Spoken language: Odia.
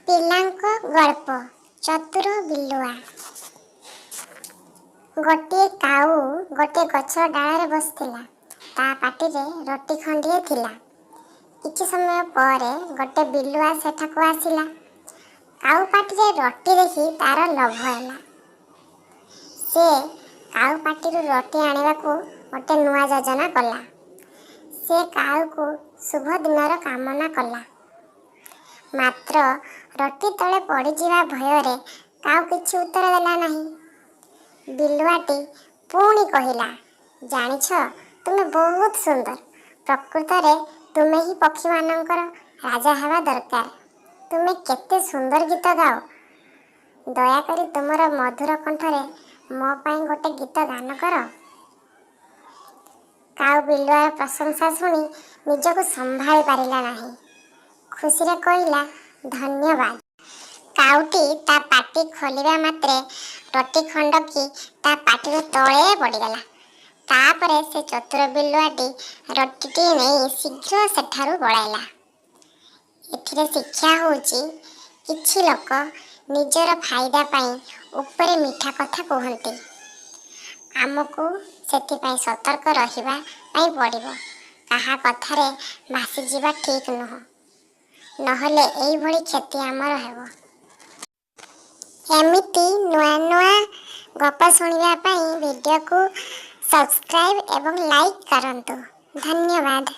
ପିଲାଙ୍କ ଗଳ୍ପ ଚତୁର ବିଲୁଆ। ଗୋଟିଏ କାଉ ଗୋଟିଏ ଗଛ ଡାଳରେ ବସିଥିଲା। ତା ପାଟିରେ ରୁଟି ଖଣ୍ଡିଏ ଥିଲା। କିଛି ସମୟ ପରେ ଗୋଟିଏ ବିଲୁଆ ସେଠାକୁ ଆସିଲା। କାଉ ପାଟିରେ ରୁଟି ଦେଖି ତାର ଲୋଭ ହେଲା। ସେ କାଉ ପାଟିରୁ ରୁଟି ଆଣିବାକୁ ଗୋଟିଏ ନୂଆ ଯୋଜନା କଲା। ସେ କାଉକୁ ଶୁଭ ଦିନର କାମନା କଲା। ମାତ୍ର ରୁଟି ତଳେ ପଡ଼ିଯିବା ଭୟରେ କାଉ କିଛି ଉତ୍ତର ଦେଲା ନାହିଁ। ବିଲୁଆଟି ପୁଣି କହିଲା, ଜାଣିଛ, ତୁମେ ବହୁତ ସୁନ୍ଦର। ପ୍ରକୃତରେ ତୁମେ ହିଁ ପକ୍ଷୀମାନଙ୍କର ରାଜା ହେବା ଦରକାର। ତୁମେ କେତେ ସୁନ୍ଦର ଗୀତ ଗାଅ। ଦୟାକରି ତୁମର ମଧୁର କଣ୍ଠରେ ମୋ ପାଇଁ ଗୋଟେ ଗୀତ ଗାନ କର। କାଉ ବିଲୁଆର ପ୍ରଶଂସା ଶୁଣି ନିଜକୁ ସମ୍ଭାଳି ପାରିଲା ନାହିଁ। ଖୁସିରେ କହିଲା, ଧନ୍ୟବାଦ। କାଉଟି ତା ପାଟି ଖୋଲିବା ମାତ୍ରେ ରୁଟି ଖଣ୍ଡକି ତା ପାଟିରୁ ତଳେ ପଡ଼ିଗଲା। ତାପରେ ସେ ଚତୁର ବିଲୁଆଟି ରୁଟିଟି ନେଇ ଶୀଘ୍ର ସେଠାରୁ ପଳାଇଲା। ଏଥିରେ ଶିକ୍ଷା ହେଉଛି, କିଛି ଲୋକ ନିଜର ଫାଇଦା ପାଇଁ ଉପରେ ମିଠା କଥା କୁହନ୍ତି। ଆମକୁ ସେଥିପାଇଁ ସତର୍କ ରହିବା ପାଇଁ ପଡ଼ିବ। କାହା କଥାରେ ଭାସିଯିବା ଠିକ୍ ନୁହଁ। ନହେଲେ ଏଇଭଳି କ୍ଷତି ଆମର ହେବ। ଏମିତି ନୂଆ ନୂଆ ଗପ ଶୁଣିବା ପାଇଁ ଭିଡ଼ିଓକୁ ସବସ୍କ୍ରାଇବ୍ ଏବଂ ଲାଇକ୍ କରନ୍ତୁ। ଧନ୍ୟବାଦ।